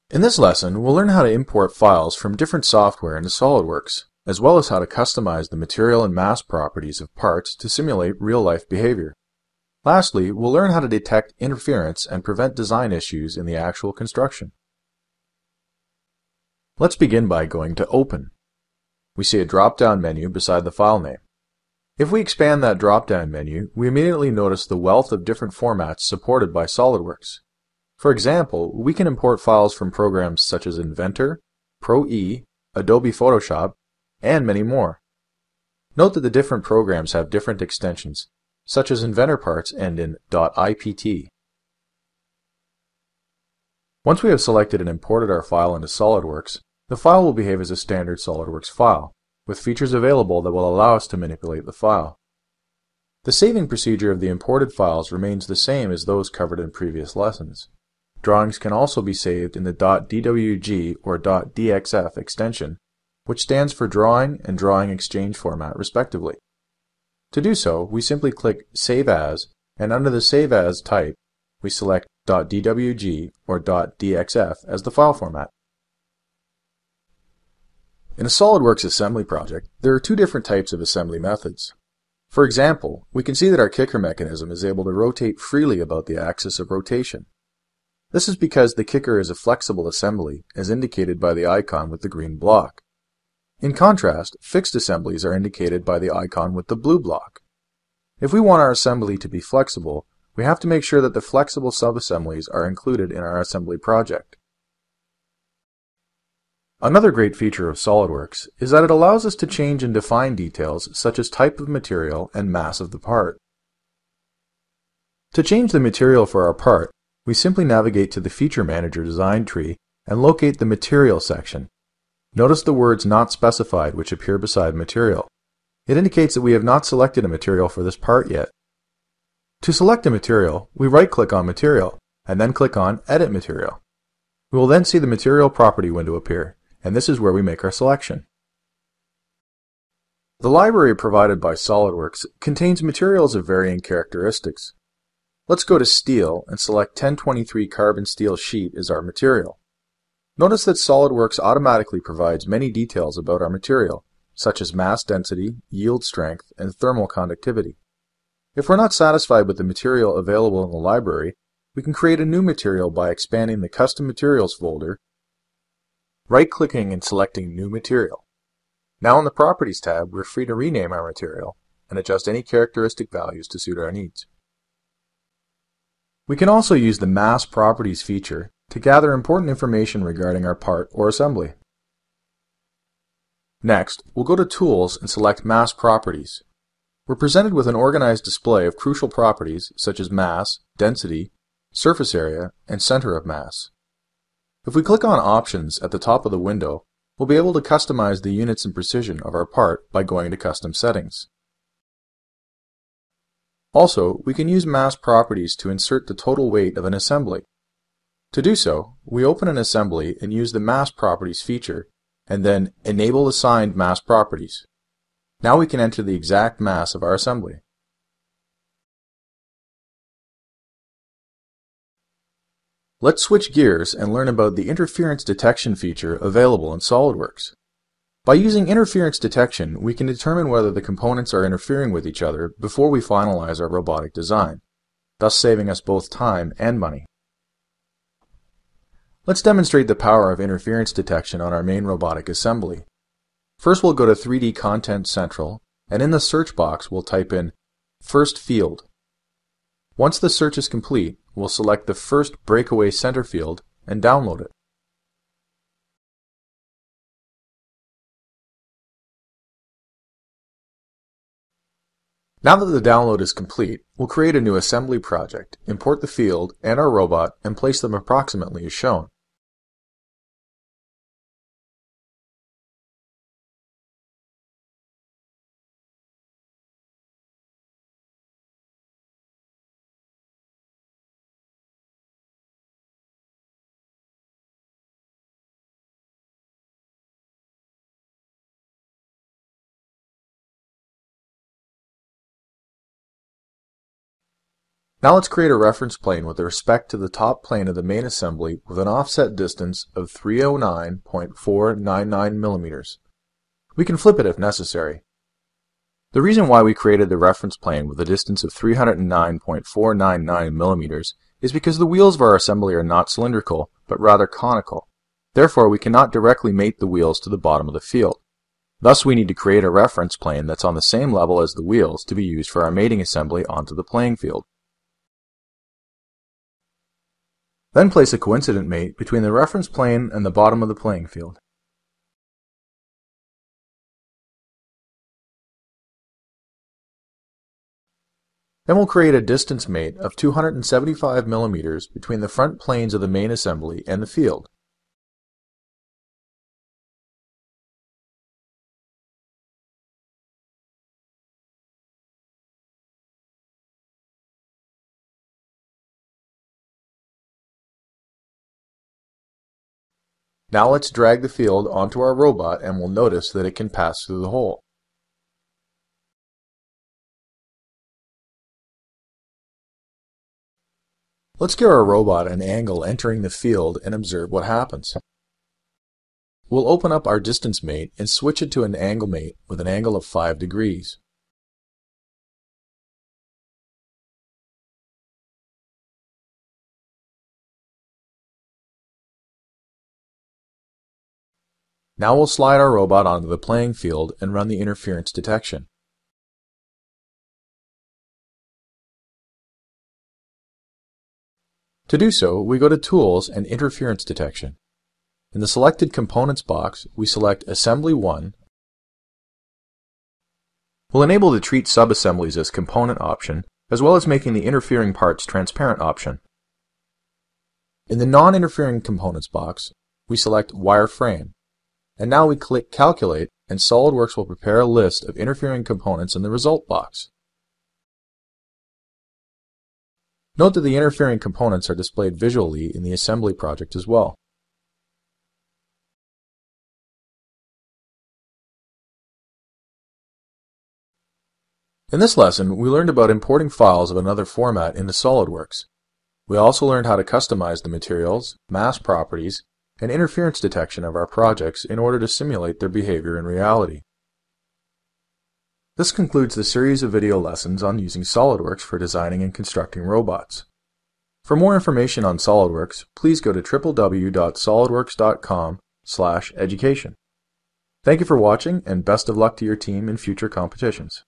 In this lesson, we'll learn how to import files from different software into SOLIDWORKS, as well as how to customize the material and mass properties of parts to simulate real-life behavior. Lastly, we'll learn how to detect interference and prevent design issues in the actual construction. Let's begin by going to Open. We see a drop-down menu beside the file name. If we expand that drop-down menu, we immediately notice the wealth of different formats supported by SOLIDWORKS. For example, we can import files from programs such as Inventor, Pro-E, Adobe Photoshop, and many more. Note that the different programs have different extensions, such as Inventor parts end in .ipt. Once we have selected and imported our file into SOLIDWORKS, the file will behave as a standard SOLIDWORKS file, with features available that will allow us to manipulate the file. The saving procedure of the imported files remains the same as those covered in previous lessons. Drawings can also be saved in the .dwg or .dxf extension, which stands for Drawing and Drawing Exchange format respectively. To do so, we simply click Save As, and under the Save As type, we select .dwg or .dxf as the file format. In a SOLIDWORKS assembly project, there are two different types of assembly methods. For example, we can see that our kicker mechanism is able to rotate freely about the axis of rotation. This is because the kicker is a flexible assembly, as indicated by the icon with the green block. In contrast, fixed assemblies are indicated by the icon with the blue block. If we want our assembly to be flexible, we have to make sure that the flexible subassemblies are included in our assembly project. Another great feature of SOLIDWORKS is that it allows us to change and define details such as type of material and mass of the part. To change the material for our part, we simply navigate to the Feature Manager design tree and locate the Material section. Notice the words Not Specified which appear beside Material. It indicates that we have not selected a material for this part yet. To select a material, we right-click on Material and then click on Edit Material. We will then see the Material Property window appear, and this is where we make our selection. The library provided by SOLIDWORKS contains materials of varying characteristics. Let's go to Steel and select 1023 carbon steel sheet as our material. Notice that SOLIDWORKS automatically provides many details about our material, such as mass density, yield strength, and thermal conductivity. If we're not satisfied with the material available in the library, we can create a new material by expanding the Custom Materials folder, right-clicking and selecting New Material. Now in the Properties tab, we're free to rename our material and adjust any characteristic values to suit our needs. We can also use the Mass Properties feature to gather important information regarding our part or assembly. Next, we'll go to Tools and select Mass Properties. We're presented with an organized display of crucial properties such as mass, density, surface area, and center of mass. If we click on Options at the top of the window, we'll be able to customize the units and precision of our part by going to Custom Settings. Also, we can use mass properties to insert the total weight of an assembly. To do so, we open an assembly and use the Mass Properties feature, and then Enable Assigned Mass Properties. Now we can enter the exact mass of our assembly. Let's switch gears and learn about the interference detection feature available in SOLIDWORKS. By using interference detection, we can determine whether the components are interfering with each other before we finalize our robotic design, thus saving us both time and money. Let's demonstrate the power of interference detection on our main robotic assembly. First, we'll go to 3D Content Central, and in the search box, we'll type in First Field. Once the search is complete, we'll select the first breakaway center field and download it. Now that the download is complete, we'll create a new assembly project, import the field and our robot, and place them approximately as shown. Now let's create a reference plane with respect to the top plane of the main assembly with an offset distance of 309.499 millimeters. We can flip it if necessary. The reason why we created the reference plane with a distance of 309.499 millimeters is because the wheels of our assembly are not cylindrical, but rather conical. Therefore, we cannot directly mate the wheels to the bottom of the field. Thus, we need to create a reference plane that's on the same level as the wheels to be used for our mating assembly onto the playing field. Then place a coincident mate between the reference plane and the bottom of the playing field. Then we'll create a distance mate of 275 millimeters between the front planes of the main assembly and the field. Now let's drag the field onto our robot and we'll notice that it can pass through the hole. Let's give our robot an angle entering the field and observe what happens. We'll open up our distance mate and switch it to an angle mate with an angle of 5 degrees. Now we'll slide our robot onto the playing field and run the interference detection. To do so, we go to Tools and Interference Detection. In the Selected Components box, we select Assembly 1. We'll enable the Treat Subassemblies as Component option, as well as making the interfering parts transparent option. In the Non-Interfering Components box, we select Wire Frame. And now we click Calculate, and SolidWorks will prepare a list of interfering components in the Result box. Note that the interfering components are displayed visually in the assembly project as well. In this lesson, we learned about importing files of another format into SolidWorks. We also learned how to customize the materials, mass properties, and interference detection of our projects in order to simulate their behavior in reality. This concludes the series of video lessons on using SolidWorks for designing and constructing robots. For more information on SolidWorks, please go to www.solidworks.com/education. Thank you for watching, and best of luck to your team in future competitions.